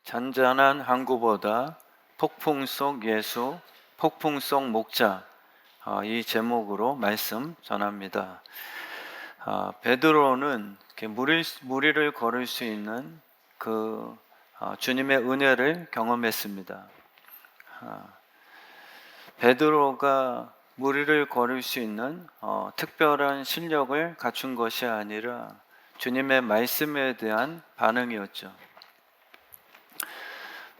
잔잔한 항구보다 폭풍 속 예수, 폭풍 속 목자, 이 제목으로 말씀 전합니다. 베드로는 무리를 걸을 수 있는 주님의 은혜를 경험했습니다. 베드로가 무리를 걸을 수 있는 특별한 실력을 갖춘 것이 아니라 주님의 말씀에 대한 반응이었죠.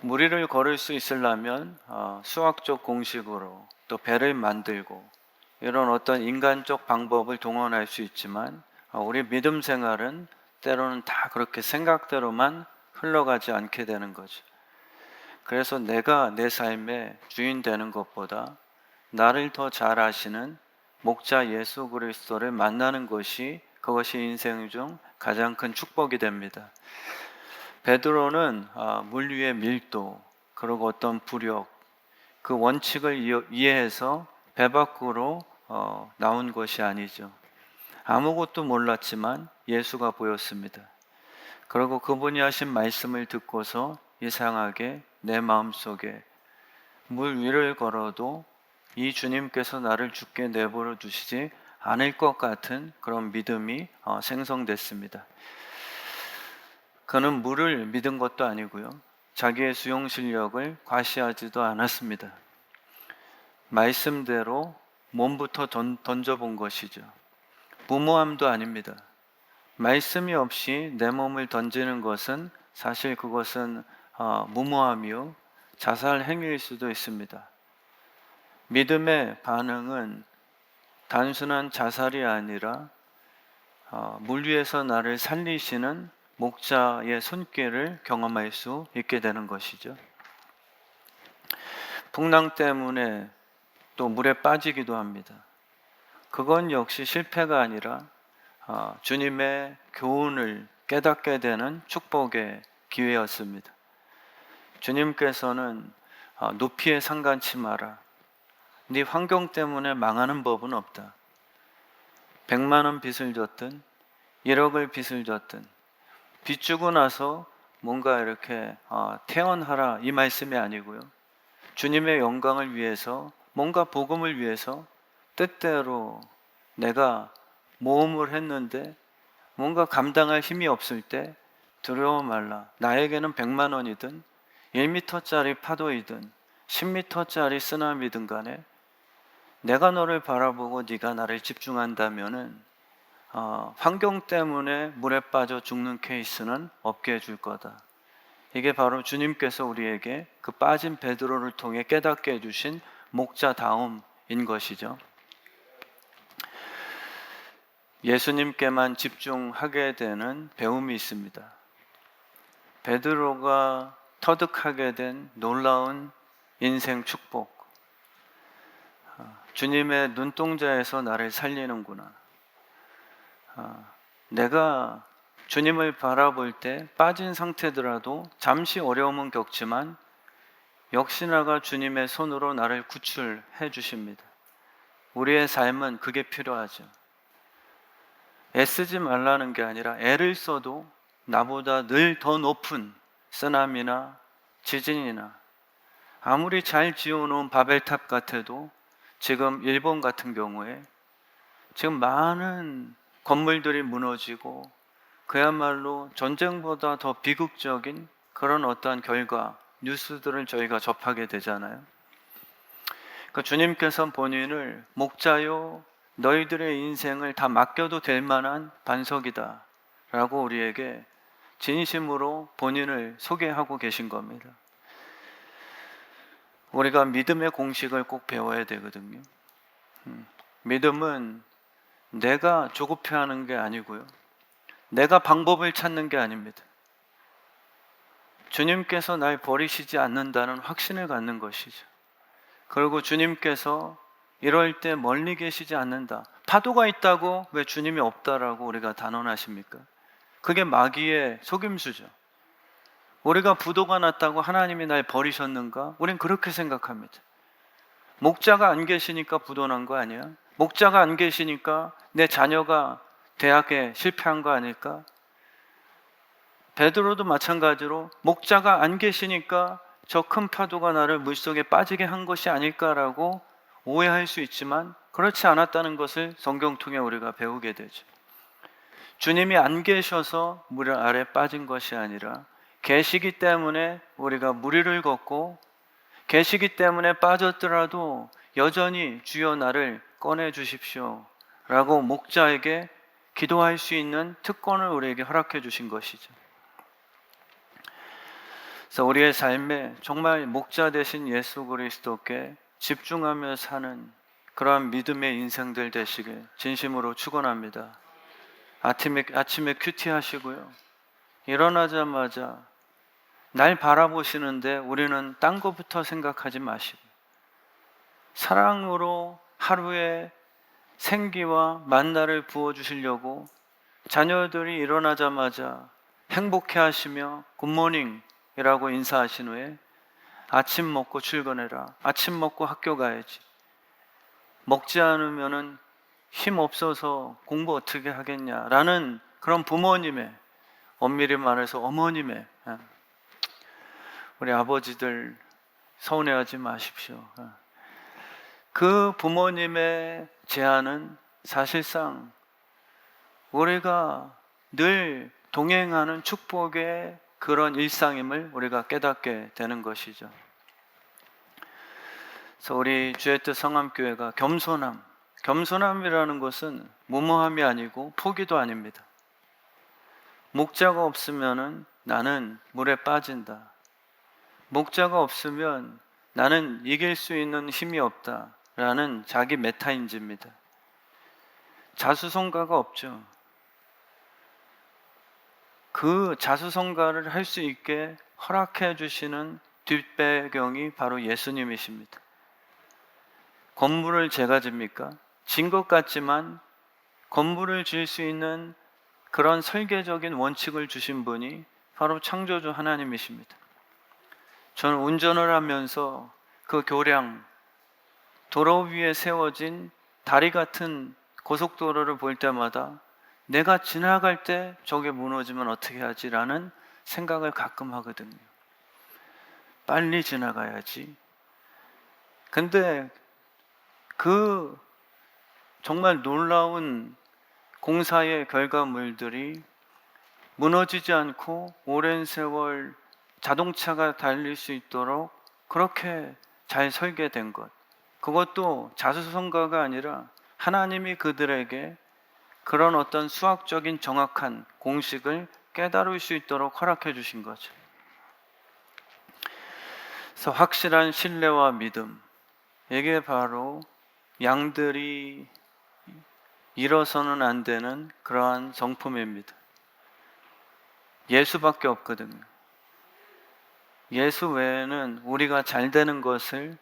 무리를 걸을 수 있으려면 수학적 공식으로 또 배를 만들고 이런 어떤 인간적 방법을 동원할 수 있지만 우리 믿음 생활은 때로는 다 그렇게 생각대로만 흘러가지 않게 되는 거죠. 그래서 내가 내 삶의 주인 되는 것보다 나를 더 잘 아시는 목자 예수 그리스도를 만나는 그것이 인생 중 가장 큰 축복이 됩니다. 베드로는 물 위의 밀도, 그리고 어떤 부력, 그 원칙을 이해해서 배 밖으로 나온 것이 아니죠. 아무것도 몰랐지만 예수가 보였습니다. 그리고 그분이 하신 말씀을 듣고서 이상하게 내 마음속에 물 위를 걸어도 이 주님께서 나를 죽게 내버려 두시지 않을 것 같은 그런 믿음이 생성됐습니다. 그는 물을 믿은 것도 아니고요, 자기의 수용 실력을 과시하지도 않았습니다. 말씀대로 몸부터 던져본 것이죠. 무모함도 아닙니다. 말씀이 없이 내 몸을 던지는 것은 사실 그것은 무모함이요, 자살 행위일 수도 있습니다. 믿음의 반응은 단순한 자살이 아니라 물 위에서 나를 살리시는 목자의 손길을 경험할 수 있게 되는 것이죠. 풍랑 때문에 또 물에 빠지기도 합니다. 그건 역시 실패가 아니라 주님의 교훈을 깨닫게 되는 축복의 기회였습니다. 주님께서는 높이에 상관치 마라. 네 환경 때문에 망하는 법은 없다. 100만 원 빚을 졌든 1억을 빚을 졌든 빚 주고 나서 뭔가 이렇게 태언하라, 이 말씀이 아니고요, 주님의 영광을 위해서, 뭔가 복음을 위해서 뜻대로 내가 모험을 했는데 뭔가 감당할 힘이 없을 때 두려워 말라. 나에게는 100만 원이든 1m짜리 파도이든 10m짜리 쓰나미든 간에 내가 너를 바라보고 네가 나를 집중한다면은 환경 때문에 물에 빠져 죽는 케이스는 없게 해줄 거다. 이게 바로 주님께서 우리에게 그 빠진 베드로를 통해 깨닫게 해주신 목자다움인 것이죠. 예수님께만 집중하게 되는 배움이 있습니다. 베드로가 터득하게 된 놀라운 인생 축복. 주님의 눈동자에서 나를 살리는구나. 내가 주님을 바라볼 때 빠진 상태더라도 잠시 어려움은 겪지만 역시나가 주님의 손으로 나를 구출해 주십니다. 우리의 삶은 그게 필요하죠. 애쓰지 말라는 게 아니라 애를 써도 나보다 늘 더 높은 쓰나미나 지진이나 아무리 잘 지어놓은 바벨탑 같아도 지금 일본 같은 경우에 지금 많은 건물들이 무너지고 그야말로 전쟁보다 더 비극적인 그런 어떠한 결과, 뉴스들을 저희가 접하게 되잖아요. 그러니까 주님께서 본인을 목자요, 너희들의 인생을 다 맡겨도 될 만한 반석이다 라고 우리에게 진심으로 본인을 소개하고 계신 겁니다. 우리가 믿음의 공식을 꼭 배워야 되거든요. 믿음은 내가 조급해하는 게 아니고요, 내가 방법을 찾는 게 아닙니다. 주님께서 날 버리시지 않는다는 확신을 갖는 것이죠. 그리고 주님께서 이럴 때 멀리 계시지 않는다. 파도가 있다고 왜 주님이 없다라고 우리가 단언하십니까? 그게 마귀의 속임수죠. 우리가 부도가 났다고 하나님이 날 버리셨는가? 우린 그렇게 생각합니다. 목자가 안 계시니까 부도 난 거 아니야? 목자가 안 계시니까 내 자녀가 대학에 실패한 거 아닐까? 베드로도 마찬가지로 목자가 안 계시니까 저 큰 파도가 나를 물속에 빠지게 한 것이 아닐까라고 오해할 수 있지만 그렇지 않았다는 것을 성경 통해 우리가 배우게 되죠. 주님이 안 계셔서 물 아래 빠진 것이 아니라 계시기 때문에 우리가 물 위를 걷고, 계시기 때문에 빠졌더라도 여전히 주여 나를 꺼내 주십시오 라고 목자에게 기도할 수 있는 특권을 우리에게 허락해 주신 것이죠. 그래서 우리의 삶에 정말 목자 되신 예수 그리스도께 집중하며 사는 그러한 믿음의 인생들 되시길 진심으로 축원합니다. 아침에 큐티하시고요. 일어나자마자 날 바라보시는데 우리는 딴 것부터 생각하지 마시고 사랑으로 하루에 생기와 만나를 부어주시려고 자녀들이 일어나자마자 행복해 하시며 굿모닝 이라고 인사하신 후에 아침 먹고 출근해라, 아침 먹고 학교 가야지, 먹지 않으면은 힘 없어서 공부 어떻게 하겠냐라는 그런 부모님의, 엄밀히 말해서 어머님의, 우리 아버지들 서운해하지 마십시오. 그 부모님의 제안은 사실상 우리가 늘 동행하는 축복의 그런 일상임을 우리가 깨닫게 되는 것이죠. 그래서 우리 주의 뜻 성암교회가 겸손함이라는 것은 무모함이 아니고 포기도 아닙니다. 목자가 없으면은 나는 물에 빠진다. 목자가 없으면 나는 이길 수 있는 힘이 없다라는 자기 메타인지입니다. 자수성가가 없죠. 그 자수성가를 할 수 있게 허락해 주시는 뒷배경이 바로 예수님이십니다. 건물을 제가 집니까? 진 것 같지만 건물을 지을 수 있는 그런 설계적인 원칙을 주신 분이 바로 창조주 하나님이십니다. 저는 운전을 하면서 그 교량, 도로 위에 세워진 다리 같은 고속도로를 볼 때마다 내가 지나갈 때 저게 무너지면 어떻게 하지라는 생각을 가끔 하거든요. 빨리 지나가야지. 근데 그 정말 놀라운 공사의 결과물들이 무너지지 않고 오랜 세월 자동차가 달릴 수 있도록 그렇게 잘 설계된 것, 그것도 자수성가가 아니라 하나님이 그들에게 그런 어떤 수학적인 정확한 공식을 깨달을 수 있도록 허락해 주신 거죠. 그래서 확실한 신뢰와 믿음, 이게 바로 양들이 잃어서는 안 되는 그러한 성품입니다. 예수밖에 없거든요. 예수 외에는 우리가 잘 되는 것을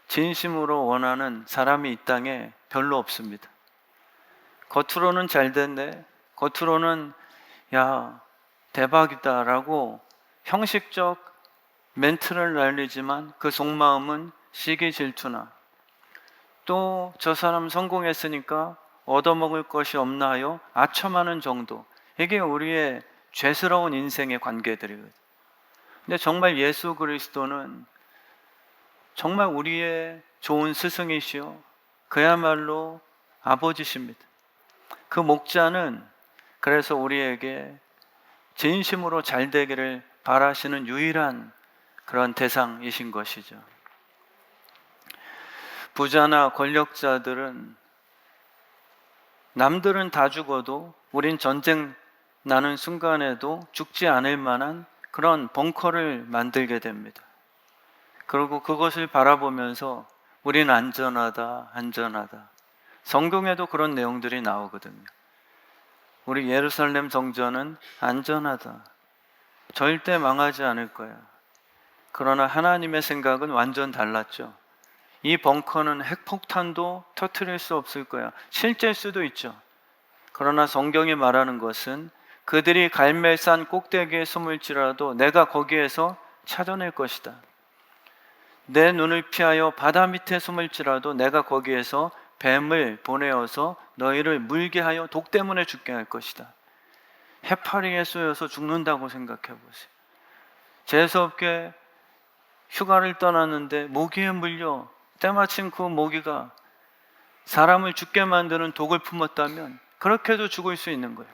진심으로 원하는 사람이 이 땅에 별로 없습니다. 겉으로는 잘 됐네, 겉으로는 야 대박이다 라고 형식적 멘트를 날리지만 그 속마음은 시기 질투나 또 저 사람 성공했으니까 얻어먹을 것이 없나요? 아첨하는 정도, 이게 우리의 죄스러운 인생의 관계들이거든요. 근데 정말 예수 그리스도는 정말 우리의 좋은 스승이시요 그야말로 아버지십니다. 그 목자는 그래서 우리에게 진심으로 잘 되기를 바라시는 유일한 그런 대상이신 것이죠. 부자나 권력자들은 남들은 다 죽어도 우린 전쟁 나는 순간에도 죽지 않을 만한 그런 벙커를 만들게 됩니다. 그리고 그것을 바라보면서 우린 안전하다, 안전하다. 성경에도 그런 내용들이 나오거든요. 우리 예루살렘 성전은 안전하다. 절대 망하지 않을 거야. 그러나 하나님의 생각은 완전 달랐죠. 이 벙커는 핵폭탄도 터뜨릴 수 없을 거야. 실제일 수도 있죠. 그러나 성경이 말하는 것은 그들이 갈멜산 꼭대기에 숨을지라도 내가 거기에서 찾아낼 것이다. 내 눈을 피하여 바다 밑에 숨을지라도 내가 거기에서 뱀을 보내어서 너희를 물게 하여 독 때문에 죽게 할 것이다. 해파리에 쏘여서 죽는다고 생각해 보세요. 재수없게 휴가를 떠났는데 모기에 물려 때마침 그 모기가 사람을 죽게 만드는 독을 품었다면 그렇게도 죽을 수 있는 거예요.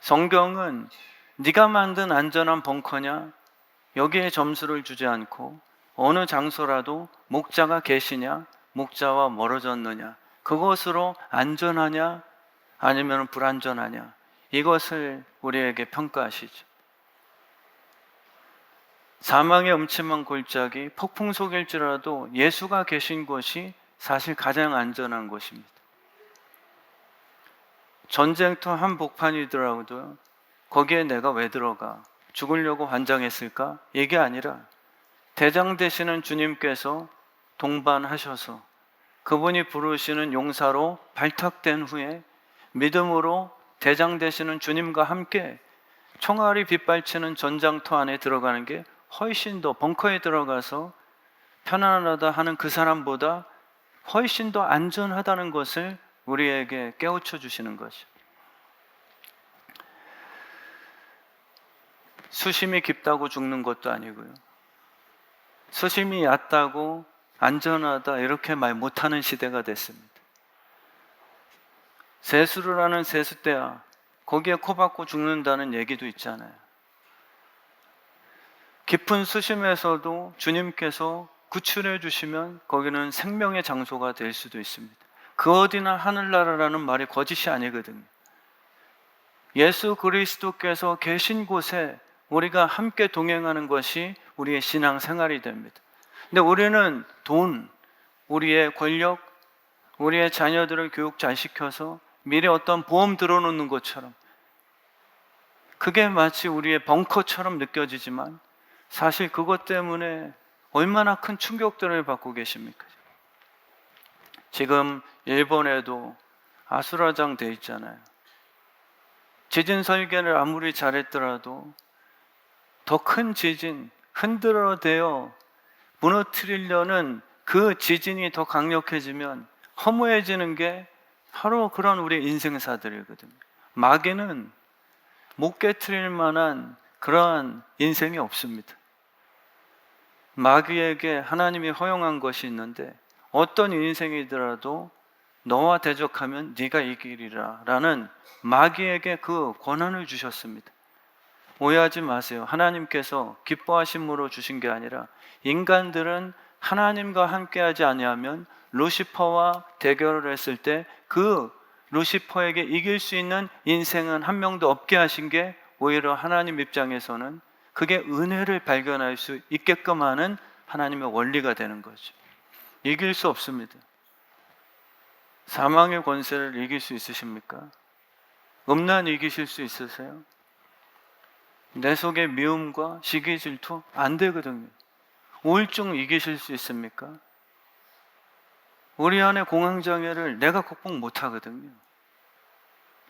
성경은 네가 만든 안전한 벙커냐 여기에 점수를 주지 않고 어느 장소라도 목자가 계시냐 목자와 멀어졌느냐 그것으로 안전하냐 아니면 불안전하냐 이것을 우리에게 평가하시죠. 사망의 음침한 골짜기 폭풍 속일지라도 예수가 계신 곳이 사실 가장 안전한 곳입니다. 전쟁터 한복판이더라도 거기에 내가 왜 들어가? 죽으려고 환장했을까? 이게 아니라 대장 되시는 주님께서 동반하셔서 그분이 부르시는 용사로 발탁된 후에 믿음으로 대장 되시는 주님과 함께 총알이 빗발치는 전장터 안에 들어가는 게 훨씬 더 벙커에 들어가서 편안하다 하는 그 사람보다 훨씬 더 안전하다는 것을 우리에게 깨우쳐 주시는 것이죠. 수심이 깊다고 죽는 것도 아니고요. 수심이 얕다고 안전하다 이렇게 말 못하는 시대가 됐습니다. 세수를 하는 세수대야 거기에 코 박고 죽는다는 얘기도 있잖아요. 깊은 수심에서도 주님께서 구출해 주시면 거기는 생명의 장소가 될 수도 있습니다. 그 어디나 하늘나라라는 말이 거짓이 아니거든요. 예수 그리스도께서 계신 곳에 우리가 함께 동행하는 것이 우리의 신앙생활이 됩니다. 근데 우리는 돈, 우리의 권력, 우리의 자녀들을 교육 잘 시켜서 미래 어떤 보험 들어놓는 것처럼 그게 마치 우리의 벙커처럼 느껴지지만 사실 그것 때문에 얼마나 큰 충격들을 받고 계십니까? 지금 일본에도 아수라장 돼 있잖아요. 지진 설계를 아무리 잘했더라도 더 큰 지진, 흔들어대어 무너뜨리려는 그 지진이 더 강력해지면 허무해지는 게 바로 그런 우리 인생사들이거든요. 마귀는 못 깨트릴 만한 그러한 인생이 없습니다. 마귀에게 하나님이 허용한 것이 있는데 어떤 인생이더라도 너와 대적하면 네가 이기리라 라는 마귀에게 그 권한을 주셨습니다. 오해하지 마세요. 하나님께서 기뻐하심으로 주신 게 아니라 인간들은 하나님과 함께하지 아니하면 루시퍼와 대결을 했을 때 그 루시퍼에게 이길 수 있는 인생은 한 명도 없게 하신 게 오히려 하나님 입장에서는 그게 은혜를 발견할 수 있게끔 하는 하나님의 원리가 되는 거죠. 이길 수 없습니다. 사망의 권세를 이길 수 있으십니까? 음란 이기실 수 있으세요? 내 속의 미움과 시기 질투 안 되거든요. 우울증 이기실 수 있습니까? 우리 안에 공황장애를 내가 극복 못 하거든요.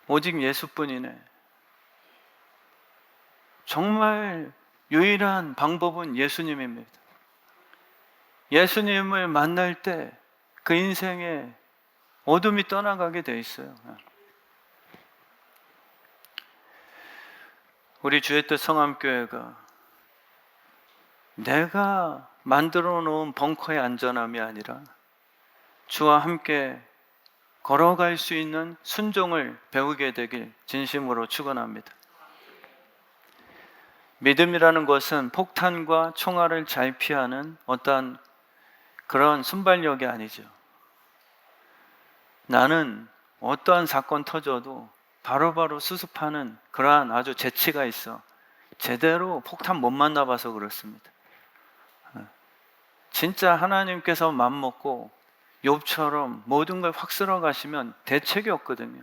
오직 예수뿐이네. 정말 유일한 방법은 예수님입니다. 예수님을 만날 때 그 인생에 어둠이 떠나가게 돼 있어요. 우리 주의 뜻 성함교회가 내가 만들어 놓은 벙커의 안전함이 아니라 주와 함께 걸어갈 수 있는 순종을 배우게 되길 진심으로 축원합니다. 믿음이라는 것은 폭탄과 총알을 잘 피하는 어떠한 그런 순발력이 아니죠. 나는 어떠한 사건 터져도 바로바로 수습하는 그러한 아주 재치가 있어. 제대로 폭탄 못 만나봐서 그렇습니다. 진짜 하나님께서 맘먹고 욥처럼 모든 걸 확 쓸어 가시면 대책이 없거든요.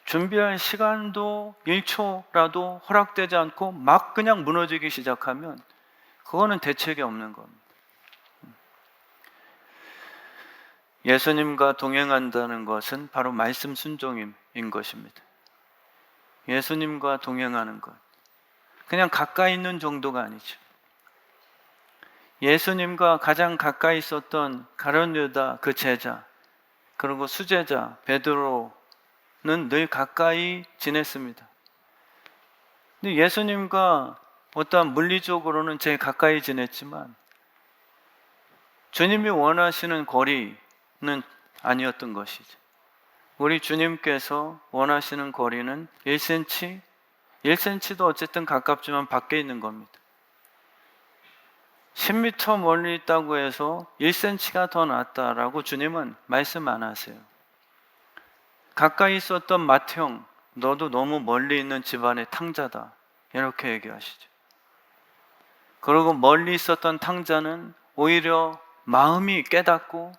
준비할 시간도 1초라도 허락되지 않고 막 그냥 무너지기 시작하면 그거는 대책이 없는 겁니다. 예수님과 동행한다는 것은 바로 말씀 순종인 것입니다. 예수님과 동행하는 것. 그냥 가까이 있는 정도가 아니죠. 예수님과 가장 가까이 있었던 가룟 유다 그 제자, 그리고 수제자 베드로는 늘 가까이 지냈습니다. 근데 예수님과 어떠한 물리적으로는 제일 가까이 지냈지만 주님이 원하시는 거리는 아니었던 것이죠. 우리 주님께서 원하시는 거리는 1cm, 1cm도 어쨌든 가깝지만 밖에 있는 겁니다. 10m 멀리 있다고 해서 1cm가 더 낫다라고 주님은 말씀 안 하세요. 가까이 있었던 맏형, 너도 너무 멀리 있는 집안의 탕자다, 이렇게 얘기하시죠. 그리고 멀리 있었던 탕자는 오히려 마음이 깨닫고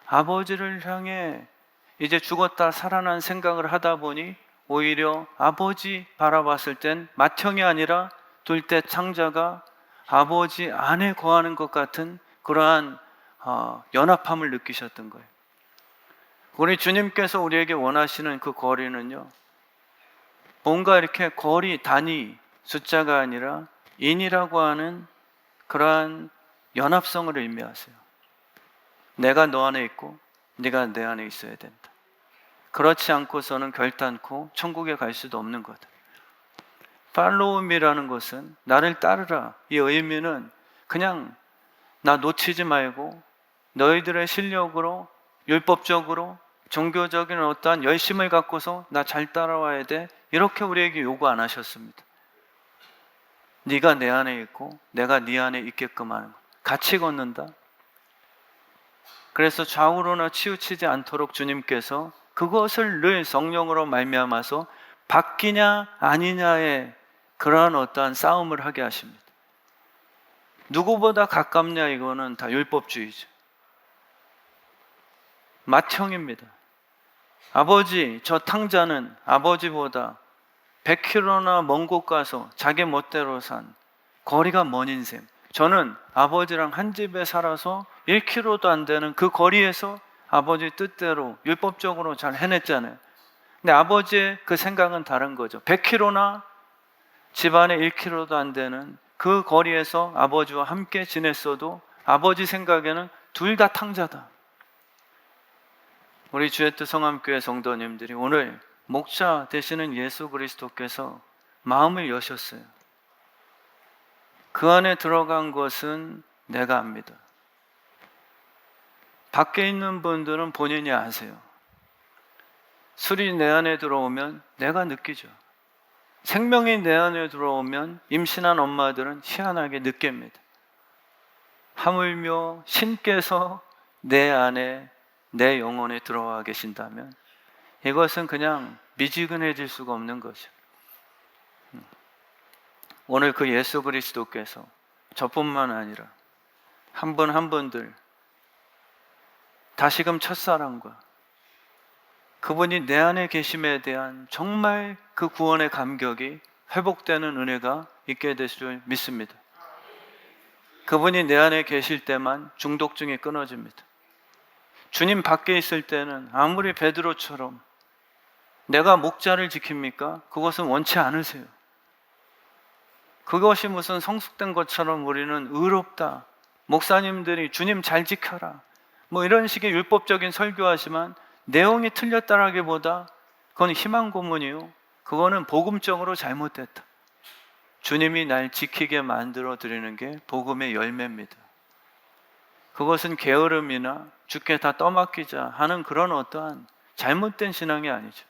아버지를 향해 이제 죽었다 살아난 생각을 하다 보니 오히려 아버지 바라봤을 땐 맏형이 아니라 둘째 탕자가 아버지 안에 거하는 것 같은 그러한 연합함을 느끼셨던 거예요. 우리 주님께서 우리에게 원하시는 그 거리는요, 뭔가 이렇게 거리, 단위, 숫자가 아니라 인이라고 하는 그러한 연합성을 의미하세요. 내가 너 안에 있고 네가 내 안에 있어야 된다. 그렇지 않고서는 결단코 천국에 갈 수도 없는 거다. 팔로우미라는 것은 나를 따르라. 이 의미는 그냥 나 놓치지 말고 너희들의 실력으로 율법적으로 종교적인 어떠한 열심을 갖고서 나 잘 따라와야 돼, 이렇게 우리에게 요구 안 하셨습니다. 네가 내 안에 있고 내가 네 안에 있게끔 하는 것, 같이 걷는다. 그래서 좌우로나 치우치지 않도록 주님께서 그것을 늘 성령으로 말미암아서 바뀌냐 아니냐의 그러한 어떠한 싸움을 하게 하십니다. 누구보다 가깝냐, 이거는 다 율법주의죠. 맏형입니다. 아버지, 저 탕자는 아버지보다 100km나 먼 곳 가서 자기 멋대로 산 거리가 먼 인생, 저는 아버지랑 한 집에 살아서 1km도 안 되는 그 거리에서 아버지 뜻대로 율법적으로 잘 해냈잖아요. 근데 아버지의 그 생각은 다른 거죠. 100km나 집안에 1km도 안 되는 그 거리에서 아버지와 함께 지냈어도 아버지 생각에는 둘 다 탕자다. 우리 주의 뜻 성함교회 성도님들이 오늘 목자 되시는 예수 그리스도께서 마음을 여셨어요. 그 안에 들어간 것은 내가 압니다. 밖에 있는 분들은 본인이 아세요. 술이 내 안에 들어오면 내가 느끼죠. 생명이 내 안에 들어오면 임신한 엄마들은 희한하게 느낍니다. 하물며 신께서 내 안에, 내 영혼에 들어와 계신다면 이것은 그냥 미지근해질 수가 없는 거죠. 오늘 그 예수 그리스도께서 저뿐만 아니라 한 분 한 분들 다시금 첫사랑과 그분이 내 안에 계심에 대한 정말 그 구원의 감격이 회복되는 은혜가 있게 될 줄 믿습니다. 그분이 내 안에 계실 때만 중독증이 끊어집니다. 주님 밖에 있을 때는 아무리 베드로처럼 내가 목자를 지킵니까? 그것은 원치 않으세요. 그것이 무슨 성숙된 것처럼 우리는 의롭다, 목사님들이 주님 잘 지켜라, 뭐 이런 식의 율법적인 설교하지만 내용이 틀렸다라기보다 그건 희망 고문이요, 그거는 복음적으로 잘못됐다. 주님이 날 지키게 만들어 드리는 게 복음의 열매입니다. 그것은 게으름이나 주께 다 떠맡기자 하는 그런 어떠한 잘못된 신앙이 아니죠.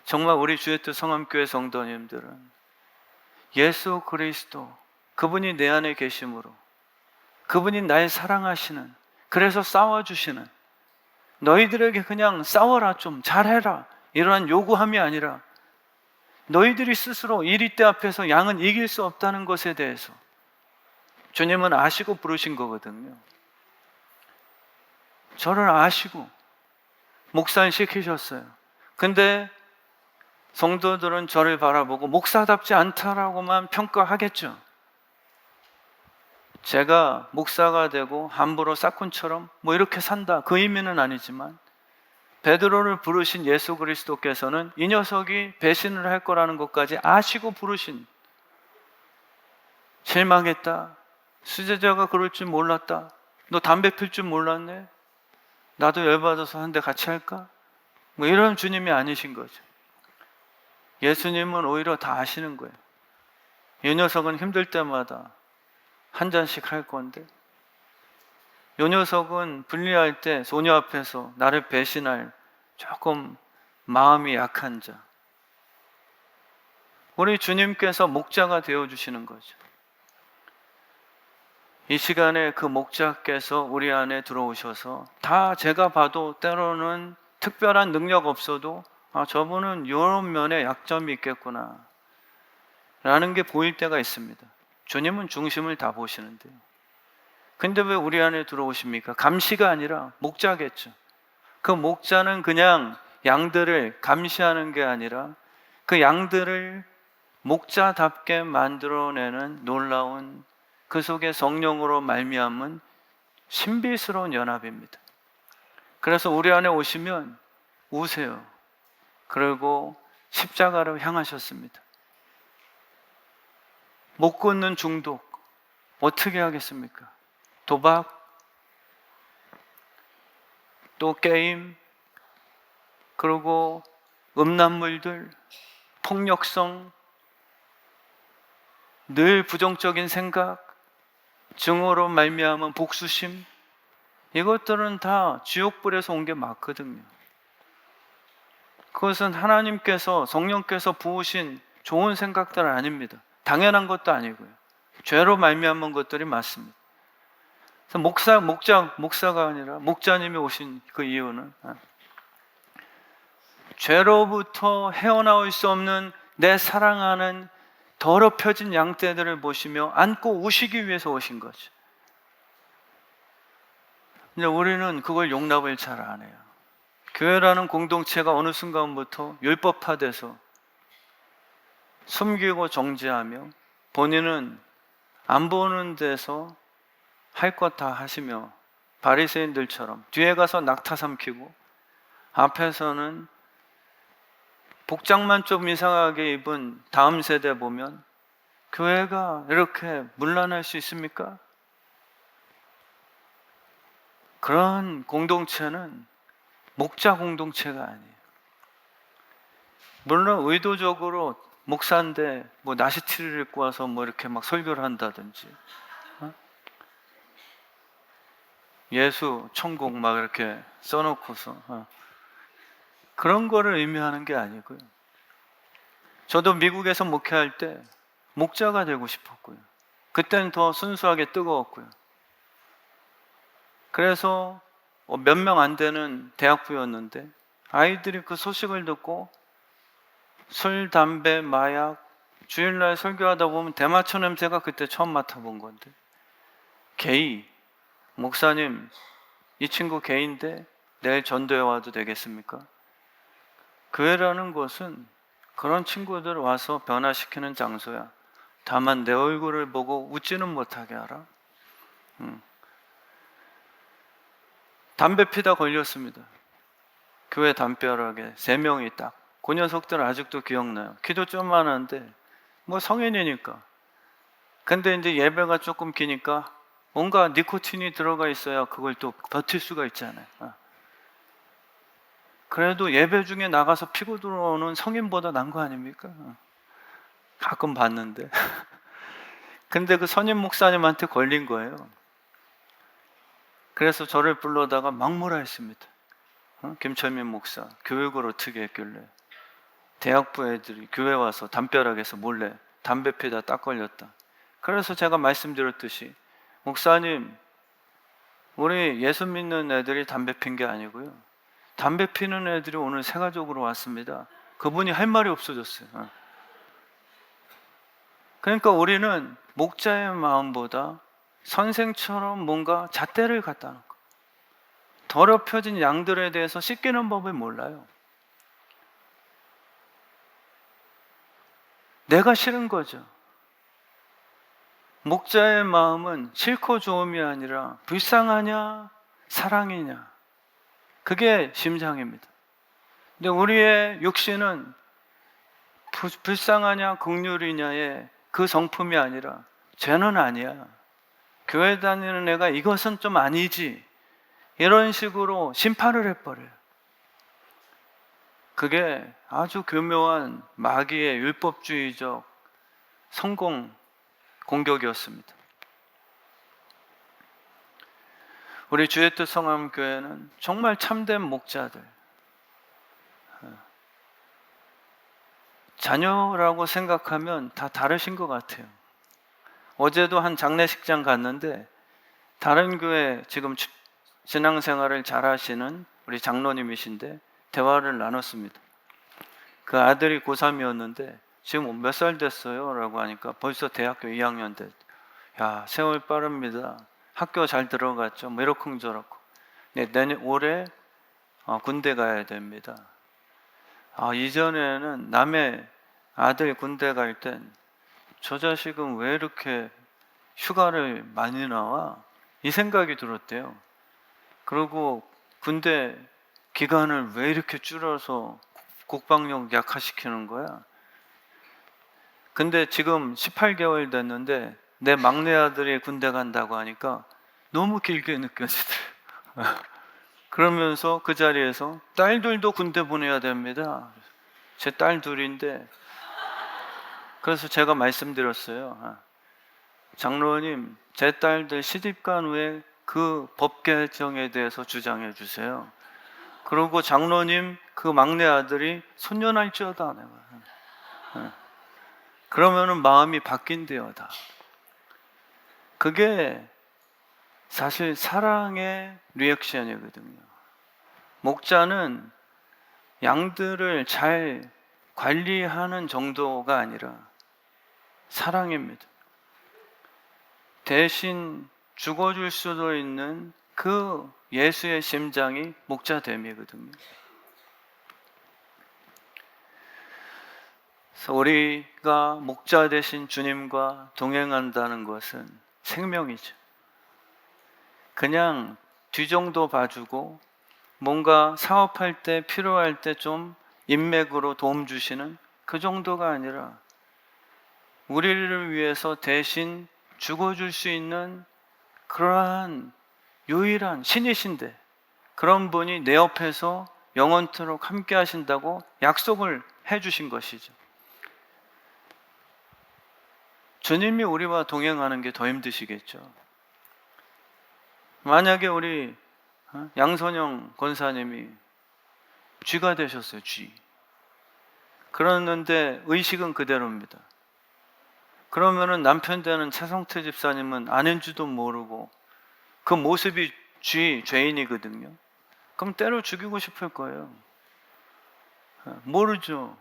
정말 우리 주의 뜻 성함교회 성도님들은 예수 그리스도, 그분이 내 안에 계심으로, 그분이 날 사랑하시는, 그래서 싸워주시는, 너희들에게 그냥 싸워라, 좀 잘해라, 이러한 요구함이 아니라 너희들이 스스로 이리떼 앞에서 양은 이길 수 없다는 것에 대해서 주님은 아시고 부르신 거거든요. 저를 아시고 목사를 시키셨어요. 근데 성도들은 저를 바라보고 목사답지 않다라고만 평가하겠죠. 제가 목사가 되고 함부로 싹군처럼 뭐 이렇게 산다, 그 의미는 아니지만 베드로를 부르신 예수 그리스도께서는 이 녀석이 배신을 할 거라는 것까지 아시고 부르신, 실망했다, 수제자가 그럴 줄 몰랐다, 너 담배 필 줄 몰랐네, 나도 열받아서 한 대 같이 할까, 뭐 이런 주님이 아니신 거죠. 예수님은 오히려 다 아시는 거예요. 이 녀석은 힘들 때마다 한 잔씩 할 건데, 이 녀석은 분리할 때 소녀 앞에서 나를 배신할 조금 마음이 약한 자. 우리 주님께서 목자가 되어주시는 거죠. 이 시간에 그 목자께서 우리 안에 들어오셔서 다 제가 봐도 때로는 특별한 능력 없어도 저분은 이런 면에 약점이 있겠구나 라는 게 보일 때가 있습니다. 주님은 중심을 다 보시는데요. 근데 왜 우리 안에 들어오십니까? 감시가 아니라 목자겠죠. 그 목자는 그냥 양들을 감시하는 게 아니라 그 양들을 목자답게 만들어내는 놀라운 그 속에 성령으로 말미암은 신비스러운 연합입니다. 그래서 우리 안에 오시면 우세요. 그리고 십자가로 향하셨습니다. 못 끊는 중독 어떻게 하겠습니까? 도박, 또 게임, 그리고 음란물들, 폭력성, 늘 부정적인 생각, 증오로 말미암은 복수심, 이것들은 다 지옥불에서 온 게 맞거든요. 그것은 하나님께서 성령께서 부으신 좋은 생각들은 아닙니다. 당연한 것도 아니고요. 죄로 말미암은 것들이 맞습니다. 그래서 목사가 아니라 목자님이 오신 그 이유는 죄로부터 헤어나올 수 없는 내 사랑하는 더럽혀진 양떼들을 보시며 안고 우시기 위해서 오신 거죠. 근데 우리는 그걸 용납을 잘 안 해요. 교회라는 공동체가 어느 순간부터 율법화돼서 숨기고 정죄하며 본인은 안 보는 데서 할 것 다 하시며 바리새인들처럼 뒤에 가서 낙타 삼키고 앞에서는 복장만 좀 이상하게 입은 다음 세대 보면 교회가 이렇게 문란할 수 있습니까? 그런 공동체는 목자 공동체가 아니에요. 물론 의도적으로 목사인데 뭐 나시티를 입고 와서 뭐 이렇게 막 설교를 한다든지 예수, 천국 막 이렇게 써놓고서 그런 거를 의미하는 게 아니고요. 저도 미국에서 목회할 때 목자가 되고 싶었고요. 그때는 더 순수하게 뜨거웠고요. 그래서 몇 명 안 되는 대학부였는데 아이들이 그 소식을 듣고 술, 담배, 마약, 주일날 설교하다 보면 대마초 냄새가 그때 처음 맡아본 건데, 게이, 목사님 이 친구 게이인데 내일 전도회 와도 되겠습니까? 교회라는 것은 그런 친구들 와서 변화시키는 장소야. 다만 내 얼굴을 보고 웃지는 못하게 하라. 담배 피다 걸렸습니다. 교회 담벼락에 3명이 딱. 그 녀석들은 아직도 기억나요. 키도 좀만한데 뭐 성인이니까. 근데 이제 예배가 조금 기니까 뭔가 니코틴이 들어가 있어야 그걸 또 버틸 수가 있잖아요. 그래도 예배 중에 나가서 피고 들어오는 성인보다 난 거 아닙니까? 가끔 봤는데. 근데 그 선임 목사님한테 걸린 거예요. 그래서 저를 불러다가 막 뭐라 했습니다. 김철민 목사, 교육을 어떻게 했길래 대학부 애들이 교회 와서 담벼락에서 몰래 담배 피다 딱 걸렸다. 그래서 제가 말씀드렸듯이 목사님, 우리 예수 믿는 애들이 담배 핀 게 아니고요. 담배 피는 애들이 오늘 새가족으로 왔습니다. 그분이 할 말이 없어졌어요. 그러니까 우리는 목자의 마음보다 선생처럼 뭔가 잣대를 갖다 놓고 더럽혀진 양들에 대해서 씻기는 법을 몰라요. 내가 싫은 거죠. 목자의 마음은 싫고 좋음이 아니라 불쌍하냐 사랑이냐, 그게 심장입니다. 근데 우리의 육신은 불쌍하냐 긍휼이냐의 그 성품이 아니라 죄는 아니야, 교회 다니는 애가 이것은 좀 아니지, 이런 식으로 심판을 해버려요. 그게 아주 교묘한 마귀의 율법주의적 성공 공격이었습니다. 우리 주의 뜻 성함교회는 정말 참된 목자들, 자녀라고 생각하면 다 다르신 것 같아요. 어제도 한 장례식장 갔는데 다른 교회 지금 신앙생활을 잘 하시는 우리 장로님이신데 대화를 나눴습니다. 그 아들이 고3이었는데 지금 몇 살 됐어요? 라고 하니까 벌써 대학교 2학년 됐. 야, 세월 빠릅니다. 학교 잘 들어갔죠? 뭐 이러쿵저러쿵. 네, 내년 올해 군대 가야 됩니다. 이전에는 남의 아들 군대 갈 땐 저 자식은 왜 이렇게 휴가를 많이 나와? 이 생각이 들었대요. 그리고 군대 기간을 왜 이렇게 줄여서 국방력 약화시키는 거야? 근데 지금 18개월 됐는데 내 막내 아들이 군대 간다고 하니까 너무 길게 느껴지더래요. 그러면서 그 자리에서 딸들도 군대 보내야 됩니다. 제 딸 둘인데, 그래서 제가 말씀드렸어요. 장로님, 제 딸들 시집간 후에 그 법 개정에 대해서 주장해 주세요. 그리고 장로님 그 막내 아들이 소년할지어다. 그러면은 마음이 바뀐대요. 다. 그게 사실 사랑의 리액션이거든요. 목자는 양들을 잘 관리하는 정도가 아니라 사랑입니다. 대신 죽어줄 수도 있는 그 예수의 심장이 목자됨이거든요. 그래서 우리가 목자 되신 주님과 동행한다는 것은 생명이죠. 그냥 뒤 정도 봐주고 뭔가 사업할 때 필요할 때 좀 인맥으로 도움 주시는 그 정도가 아니라 우리를 위해서 대신 죽어줄 수 있는 그러한 유일한 신이신데 그런 분이 내 옆에서 영원토록 함께 하신다고 약속을 해주신 것이죠. 주님이 우리와 동행하는 게 더 힘드시겠죠. 만약에 우리 양선영 권사님이 쥐가 되셨어요. 쥐. 그러는데 의식은 그대로입니다. 그러면은 남편 되는 최성태 집사님은 아닌지도 모르고 그 모습이 죄인이거든요. 그럼 때려 죽이고 싶을 거예요. 모르죠.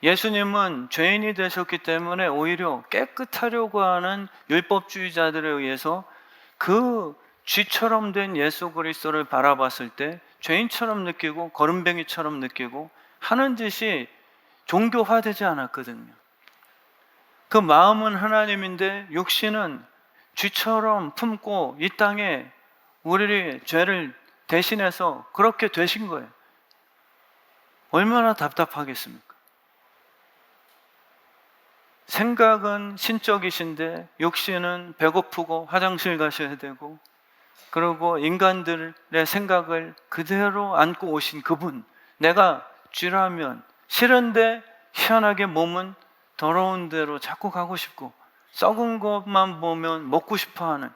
예수님은 죄인이 되셨기 때문에 오히려 깨끗하려고 하는 율법주의자들에 의해서 그 쥐처럼 된 예수 그리스도를 바라봤을 때 죄인처럼 느끼고 거름뱅이처럼 느끼고 하는 짓이 종교화되지 않았거든요. 그 마음은 하나님인데 육신은 쥐처럼 품고 이 땅에 우리의 죄를 대신해서 그렇게 되신 거예요. 얼마나 답답하겠습니까? 생각은 신적이신데 육신은 배고프고 화장실 가셔야 되고, 그리고 인간들의 생각을 그대로 안고 오신 그분, 내가 쥐라면 싫은데 희한하게 몸은 더러운 데로 자꾸 가고 싶고 썩은 것만 보면 먹고 싶어하는,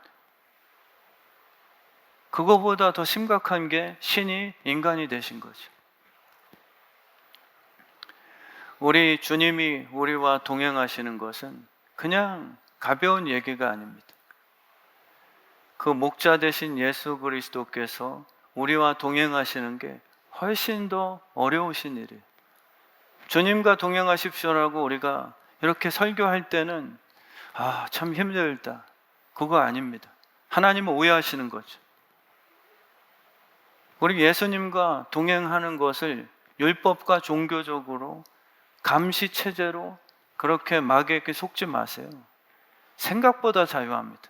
그거보다 더 심각한 게 신이 인간이 되신 거죠. 우리 주님이 우리와 동행하시는 것은 그냥 가벼운 얘기가 아닙니다. 그 목자 되신 예수 그리스도께서 우리와 동행하시는 게 훨씬 더 어려우신 일이에요. 주님과 동행하십시오라고 우리가 이렇게 설교할 때는 참 힘들다, 그거 아닙니다. 하나님은 오해하시는 거죠. 우리 예수님과 동행하는 것을 율법과 종교적으로 감시체제로 그렇게 마귀에게 속지 마세요. 생각보다 자유합니다.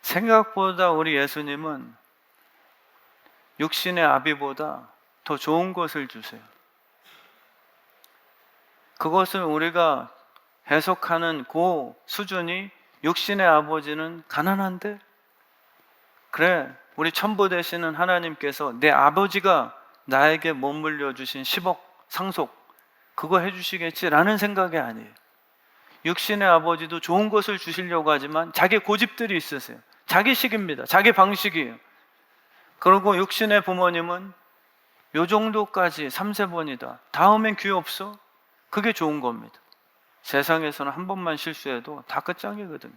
생각보다 우리 예수님은 육신의 아비보다 더 좋은 것을 주세요. 그것을 우리가 해석하는 그 수준이, 육신의 아버지는 가난한데, 그래, 우리 천부 되시는 하나님께서 내 아버지가 나에게 못 물려주신 10억 상속 그거 해주시겠지라는 생각이 아니에요. 육신의 아버지도 좋은 것을 주시려고 하지만 자기 고집들이 있으세요. 자기식입니다. 자기 방식이에요. 그리고 육신의 부모님은 요 정도까지 3세번이다. 다음엔 기회 없어? 그게 좋은 겁니다. 세상에서는 한 번만 실수해도 다 끝장이거든요.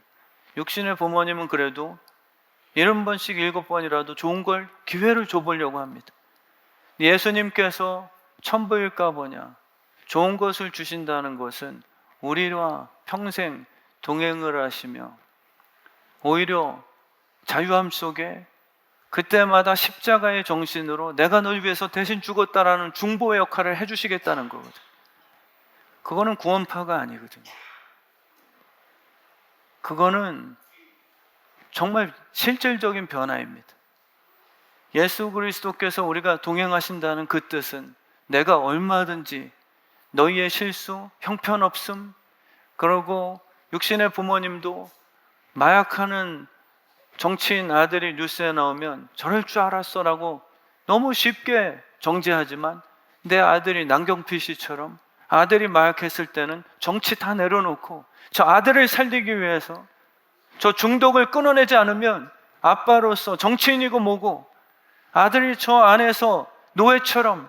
육신의 부모님은 그래도 70번씩 7번이라도 좋은 걸 기회를 줘보려고 합니다. 예수님께서 천부일까 보냐 좋은 것을 주신다는 것은 우리와 평생 동행을 하시며 오히려 자유함 속에 그때마다 십자가의 정신으로 내가 널 위해서 대신 죽었다라는 중보의 역할을 해주시겠다는 거거든요. 그거는 구원파가 아니거든요. 그거는 정말 실질적인 변화입니다. 예수 그리스도께서 우리가 동행하신다는 그 뜻은 내가 얼마든지 너희의 실수, 형편없음, 그리고 육신의 부모님도 마약하는 정치인 아들이 뉴스에 나오면 저럴 줄 알았어 라고 너무 쉽게 정죄하지만 내 아들이 남경필 씨처럼 아들이 마약했을 때는 정치 다 내려놓고 저 아들을 살리기 위해서 저 중독을 끊어내지 않으면 아빠로서 정치인이고 뭐고 아들이 저 안에서 노예처럼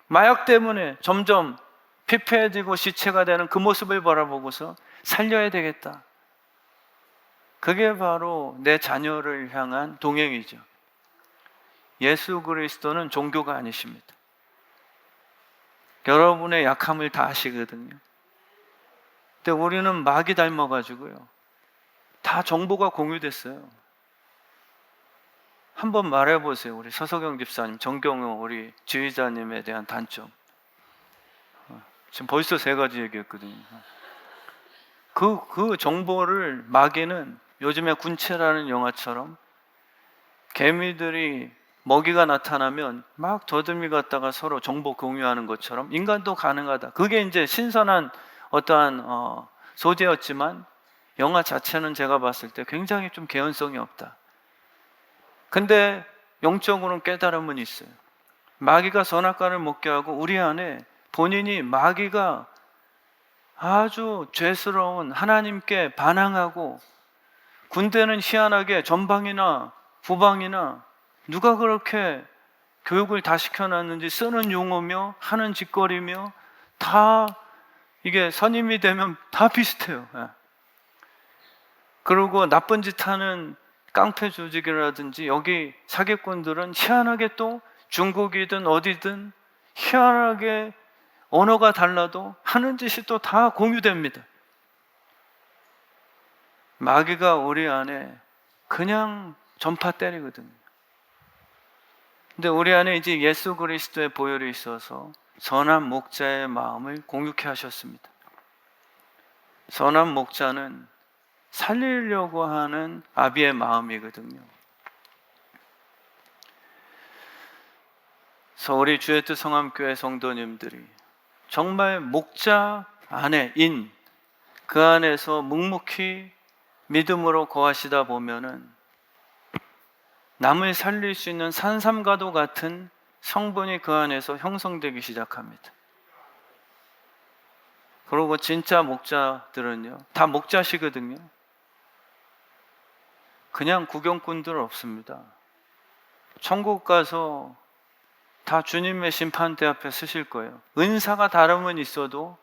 마약 때문에 점점 피폐해지고 시체가 되는 그 모습을 바라보고서 살려야 되겠다. 그게 바로 내 자녀를 향한 동행이죠. 예수 그리스도는 종교가 아니십니다. 여러분의 약함을 다 아시거든요. 근데 우리는 마귀 닮아가지고요. 다 정보가 공유됐어요. 한번 말해보세요. 우리 서석영 집사님, 정경호 우리 지휘자님에 대한 단점. 지금 벌써 3가지 얘기했거든요. 그 정보를 마귀는 요즘에 군체라는 영화처럼 개미들이 먹이가 나타나면 막 더듬이 갖다가 서로 정보 공유하는 것처럼 인간도 가능하다. 그게 이제 신선한 어떠한 소재였지만 영화 자체는 제가 봤을 때 굉장히 좀 개연성이 없다. 근데 영적으로는 깨달음은 있어요. 마귀가 선악과를 먹게 하고 우리 안에 본인이 마귀가 아주 죄스러운 하나님께 반항하고 군대는 희한하게 전방이나 후방이나 누가 그렇게 교육을 다 시켜놨는지 쓰는 용어며 하는 짓거리며 다 이게 선임이 되면 다 비슷해요. 그리고 나쁜 짓 하는 깡패 조직이라든지 여기 사기꾼들은 희한하게 또 중국이든 어디든 희한하게 언어가 달라도 하는 짓이 또 다 공유됩니다. 마귀가 우리 안에 그냥 전파 때리거든요. 근데 우리 안에 이제 예수 그리스도의 보혈이 있어서 선한 목자의 마음을 공유케 하셨습니다. 선한 목자는 살리려고 하는 아비의 마음이거든요. 그래서 우리 주의 뜻 성함교회 성도님들이 정말 목자 안에 그 안에서 묵묵히 믿음으로 거하시다 보면은 남을 살릴 수 있는 산삼과도 같은 성분이 그 안에서 형성되기 시작합니다. 그리고 진짜 목자들은요, 다 목자시거든요. 그냥 구경꾼들 없습니다. 천국 가서 다 주님의 심판대 앞에 서실 거예요. 은사가 다름은 있어도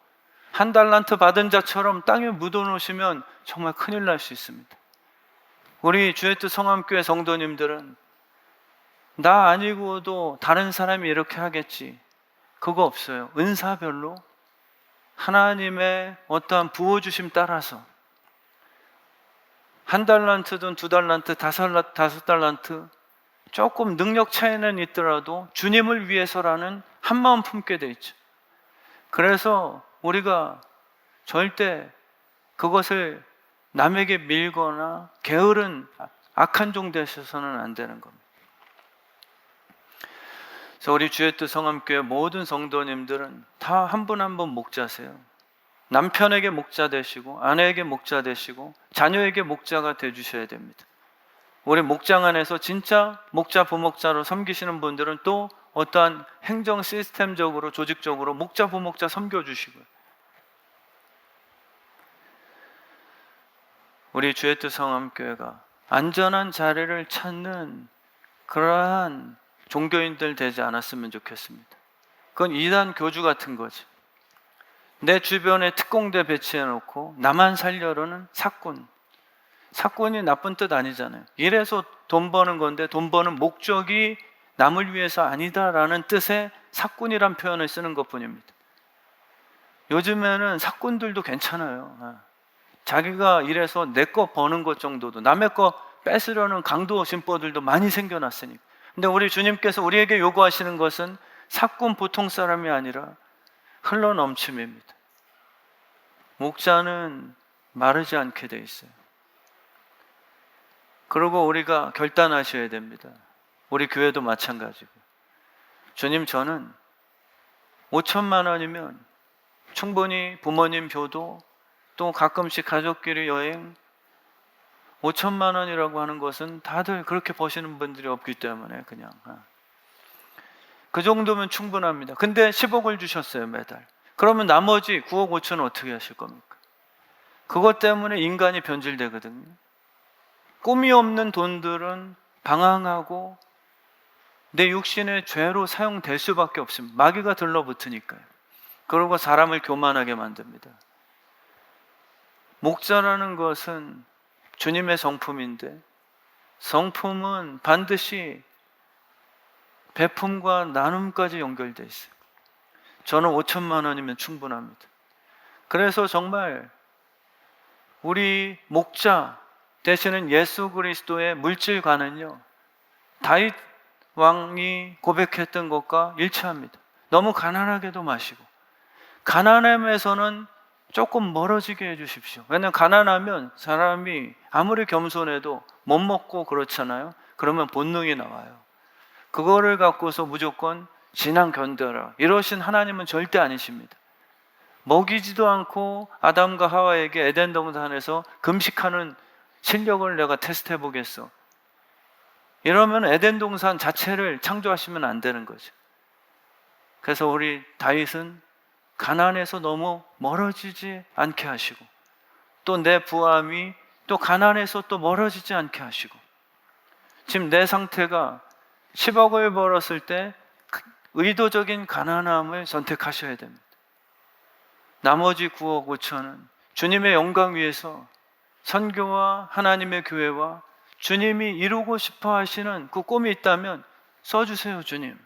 1달란트 받은 자처럼 땅에 묻어놓으시면 정말 큰일 날 수 있습니다. 우리 주의 뜻 성함교회 성도님들은 나 아니고도 다른 사람이 이렇게 하겠지, 그거 없어요. 은사별로 하나님의 어떠한 부어주심 따라서 1달란트든 2달란트, 5달란트 조금 능력 차이는 있더라도 주님을 위해서라는 한마음 품게 돼 있죠. 그래서 우리가 절대 그것을 남에게 밀거나 게으른 악한 종 되셔서는 안 되는 겁니다. 그래서 우리 주의 뜻 성함교회 모든 성도님들은 다 한 분 한 분 목자세요. 남편에게 목자 되시고 아내에게 목자 되시고 자녀에게 목자가 되주셔야 됩니다. 우리 목장 안에서 진짜 목자 부목자로 섬기시는 분들은 또 어떠한 행정 시스템적으로 조직적으로 목자 부목자 섬겨주시고요. 우리 주의 뜻 성함교회가 안전한 자리를 찾는 그러한 종교인들 되지 않았으면 좋겠습니다. 그건 이단 교주 같은 거지. 내 주변에 특공대 배치해놓고 나만 살려는 사꾼. 사꾼이 나쁜 뜻 아니잖아요. 이래서 돈 버는 건데 돈 버는 목적이 남을 위해서 아니다라는 뜻의 사꾼이란 표현을 쓰는 것뿐입니다. 요즘에는 사꾼들도 괜찮아요. 자기가 이래서 내 거 버는 것 정도도, 남의 거 뺏으려는 강도 심보들도 많이 생겨났으니까. 근데 우리 주님께서 우리에게 요구하시는 것은 사꾼 보통 사람이 아니라 흘러넘침입니다. 목자는 마르지 않게 돼 있어요. 그리고 우리가 결단하셔야 됩니다. 우리 교회도 마찬가지고. 주님, 저는 5천만 원이면 충분히 부모님 효도, 또 가끔씩 가족끼리 여행, 5천만 원이라고 하는 것은 다들 그렇게 버시는 분들이 없기 때문에 그냥 그 정도면 충분합니다. 근데 10억을 주셨어요, 매달. 그러면 나머지 9억 5천은 어떻게 하실 겁니까? 그것 때문에 인간이 변질되거든요. 꿈이 없는 돈들은 방황하고 내 육신의 죄로 사용될 수밖에 없습니다. 마귀가 들러붙으니까요. 그러고 사람을 교만하게 만듭니다. 목자라는 것은 주님의 성품인데, 성품은 반드시 베품과 나눔까지 연결되어 있어요. 저는 5천만 원이면 충분합니다. 그래서 정말 우리 목자 되시는 예수 그리스도의 물질관은요, 다윗 왕이 고백했던 것과 일치합니다. 너무 가난하게도 마시고, 가난함에서는 조금 멀어지게 해주십시오. 왜냐하면 가난하면 사람이 아무리 겸손해도 못 먹고 그렇잖아요. 그러면 본능이 나와요. 그거를 갖고서 무조건 신앙 견뎌라 이러신 하나님은 절대 아니십니다. 먹이지도 않고 아담과 하와에게 에덴 동산에서 금식하는 실력을 내가 테스트해 보겠어. 이러면 에덴 동산 자체를 창조하시면 안 되는 거죠. 그래서 우리 다윗은 가난에서 너무 멀어지지 않게 하시고, 또 내 부함이 또 가난에서 또 멀어지지 않게 하시고, 지금 내 상태가 10억을 벌었을 때 의도적인 가난함을 선택하셔야 됩니다. 나머지 9억 5천은 주님의 영광 위해서 선교와 하나님의 교회와 주님이 이루고 싶어 하시는 그 꿈이 있다면 써주세요, 주님.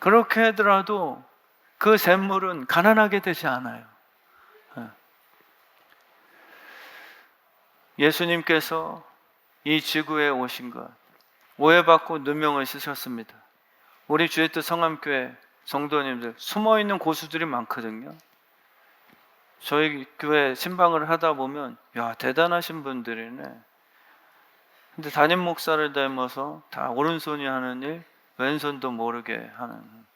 그렇게 하더라도 그 샘물은 가난하게 되지 않아요. 예수님께서 이 지구에 오신 것, 오해받고 누명을 쓰셨습니다. 우리 주의 뜻 성함교회 성도님들, 숨어있는 고수들이 많거든요. 저희 교회 신방을 하다 보면 야, 대단하신 분들이네. 근데 담임 목사를 닮아서 다 오른손이 하는 일, 왼손도 모르게 하는,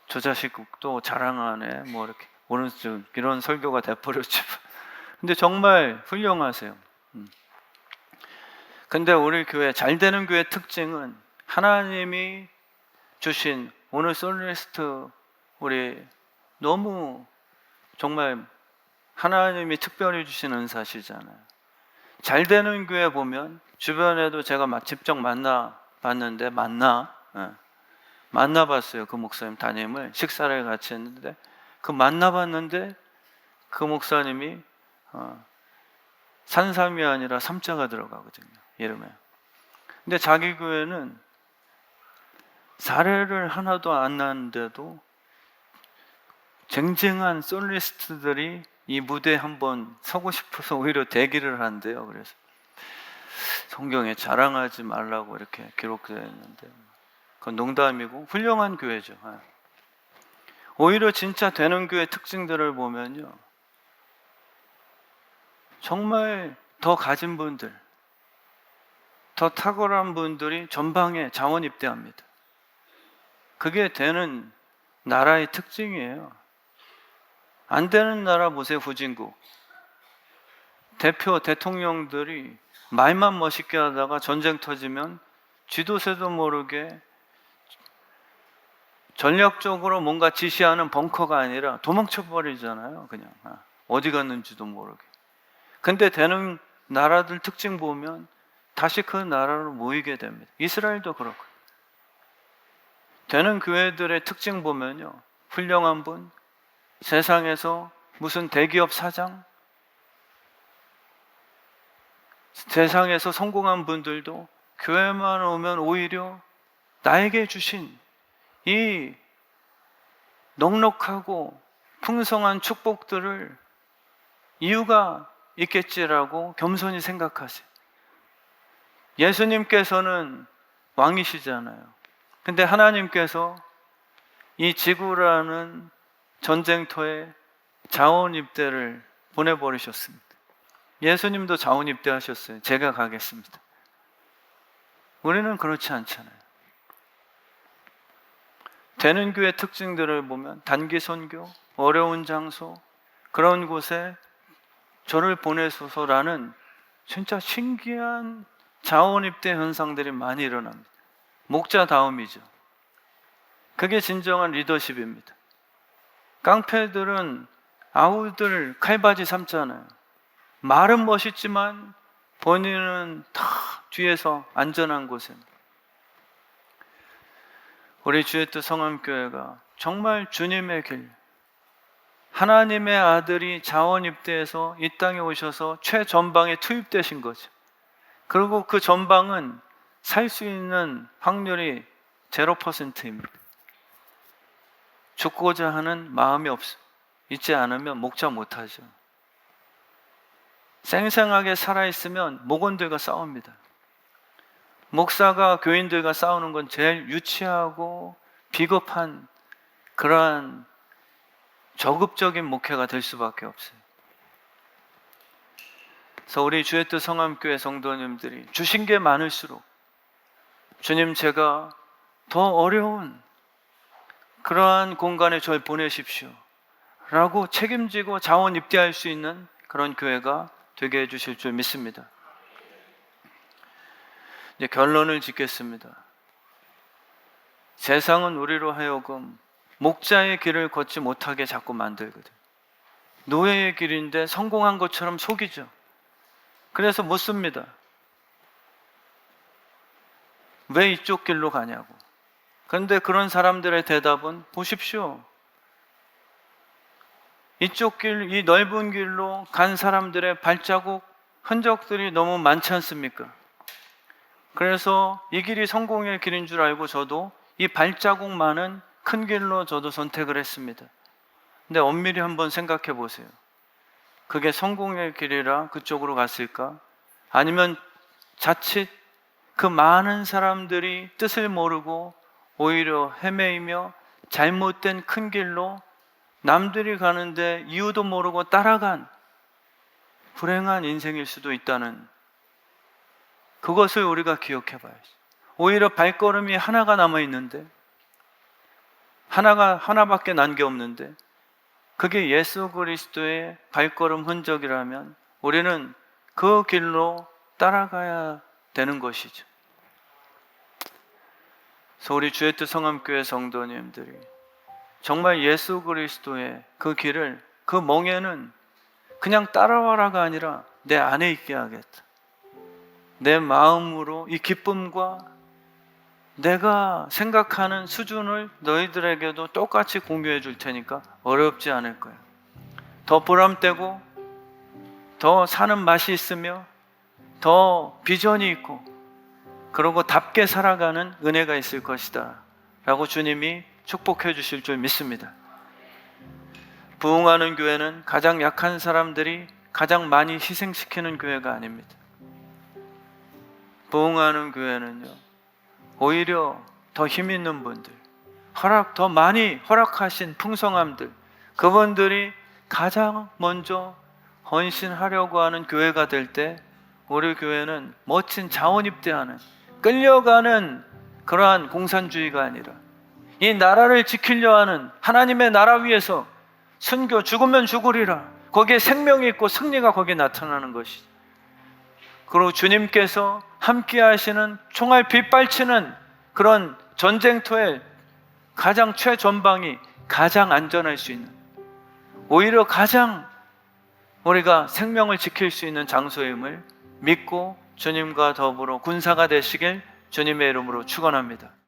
저 자식도 자랑하네, 뭐 이렇게 오른손, 이런 설교가 돼버렸지. 근데 정말 훌륭하세요. 근데 우리 교회, 잘 되는 교회 특징은 하나님이 주신 오늘 솔리스트, 우리 너무 정말 하나님이 특별히 주신 은사시잖아요. 잘 되는 교회 보면 주변에도 제가 직접 만나봤는데, 만나봤어요. 그 목사님 담임을 식사를 같이 했는데, 그 만나봤는데 그 목사님이 산삼이 아니라 삼자가 들어가거든요, 이름에. 근데 자기 교회는 사례를 하나도 안 났는데도 쟁쟁한 솔리스트들이 이 무대에 한번 서고 싶어서 오히려 대기를 한대요. 그래서 성경에 자랑하지 말라고 이렇게 기록되어 있는데, 그건 농담이고 훌륭한 교회죠. 오히려 진짜 되는 교회 특징들을 보면요, 정말 더 가진 분들, 더 탁월한 분들이 전방에 자원 입대합니다. 그게 되는 나라의 특징이에요. 안 되는 나라 보세요. 후진국 대표 대통령들이 말만 멋있게 하다가 전쟁 터지면 쥐도 새도 모르게 전략적으로 뭔가 지시하는 벙커가 아니라 도망쳐 버리잖아요. 그냥 어디 갔는지도 모르게. 근데 되는 나라들 특징 보면 다시 그 나라로 모이게 됩니다. 이스라엘도 그렇고. 되는 교회들의 특징 보면요, 훌륭한 분, 세상에서 무슨 대기업 사장, 세상에서 성공한 분들도 교회만 오면 오히려 나에게 주신 이 넉넉하고 풍성한 축복들을 이유가 있겠지라고 겸손히 생각하세요. 예수님께서는 왕이시잖아요. 근데 하나님께서 이 지구라는 전쟁터에 자원 입대를 보내버리셨습니다. 예수님도 자원 입대하셨어요. 제가 가겠습니다. 우리는 그렇지 않잖아요. 되는 교회 특징들을 보면 단기 선교, 어려운 장소, 그런 곳에 저를 보내소서라는 진짜 신기한 자원 입대 현상들이 많이 일어납니다. 목자다움이죠. 그게 진정한 리더십입니다. 깡패들은 아우들 칼바지 삼잖아요. 말은 멋있지만 본인은 다 뒤에서 안전한 곳에. 우리 주의 뜻 성암교회가 정말 주님의 길, 하나님의 아들이 자원 입대해서 이 땅에 오셔서 최전방에 투입되신 거죠. 그리고 그 전방은 살 수 있는 확률이 0%입니다. 죽고자 하는 마음이 있지 않으면 목자 못하죠. 생생하게 살아있으면 목원들과 싸웁니다. 목사가 교인들과 싸우는 건 제일 유치하고 비겁한 그러한 저급적인 목회가 될 수밖에 없어요. 그래서 우리 주의 뜻 성암교회 성도님들이 주신 게 많을수록 주님, 제가 더 어려운 그러한 공간에 저를 보내십시오 라고 책임지고 자원 입대할 수 있는 그런 교회가 되게 해주실 줄 믿습니다. 이제 결론을 짓겠습니다. 세상은 우리로 하여금 목자의 길을 걷지 못하게 자꾸 만들거든. 노예의 길인데 성공한 것처럼 속이죠. 그래서 못 씁니다. 왜 이쪽 길로 가냐고. 그런데 그런 사람들의 대답은 보십시오. 이쪽 길, 이 넓은 길로 간 사람들의 발자국, 흔적들이 너무 많지 않습니까? 그래서 이 길이 성공의 길인 줄 알고 저도 이 발자국 많은 큰 길로 저도 선택을 했습니다. 근데 엄밀히 한번 생각해 보세요. 그게 성공의 길이라 그쪽으로 갔을까? 아니면 자칫 그 많은 사람들이 뜻을 모르고 오히려 헤매이며 잘못된 큰 길로 남들이 가는데 이유도 모르고 따라간 불행한 인생일 수도 있다는 그것을 우리가 기억해 봐야지. 오히려 발걸음이 하나가 남아 있는데, 하나밖에 난 게 없는데, 그게 예수 그리스도의 발걸음 흔적이라면 우리는 그 길로 따라가야 되는 것이죠. 그래서 우리 주의 뜻 성암교회 성도님들이 정말 예수 그리스도의 그 길을, 그 멍에는 그냥 따라와라가 아니라 내 안에 있게 하겠다. 내 마음으로 이 기쁨과 내가 생각하는 수준을 너희들에게도 똑같이 공유해 줄 테니까 어렵지 않을 거야. 더 보람되고 더 사는 맛이 있으며 더 비전이 있고 그러고 답게 살아가는 은혜가 있을 것이다 라고 주님이 축복해 주실 줄 믿습니다. 부흥하는 교회는 가장 약한 사람들이 가장 많이 희생시키는 교회가 아닙니다. 부흥하는 교회는요, 오히려 더 힘 있는 분들, 더 많이 허락하신 풍성함들, 그분들이 가장 먼저 헌신하려고 하는 교회가 될 때 우리 교회는 멋진 자원 입대하는, 끌려가는 그러한 공산주의가 아니라 이 나라를 지키려 하는 하나님의 나라 위에서 순교, 죽으면 죽으리라, 거기에 생명이 있고 승리가 거기에 나타나는 것이죠. 그리고 주님께서 함께 하시는 총알 빗발치는 그런 전쟁터에 가장 최전방이 가장 안전할 수 있는, 오히려 가장 우리가 생명을 지킬 수 있는 장소임을 믿고 주님과 더불어 군사가 되시길 주님의 이름으로 축원합니다.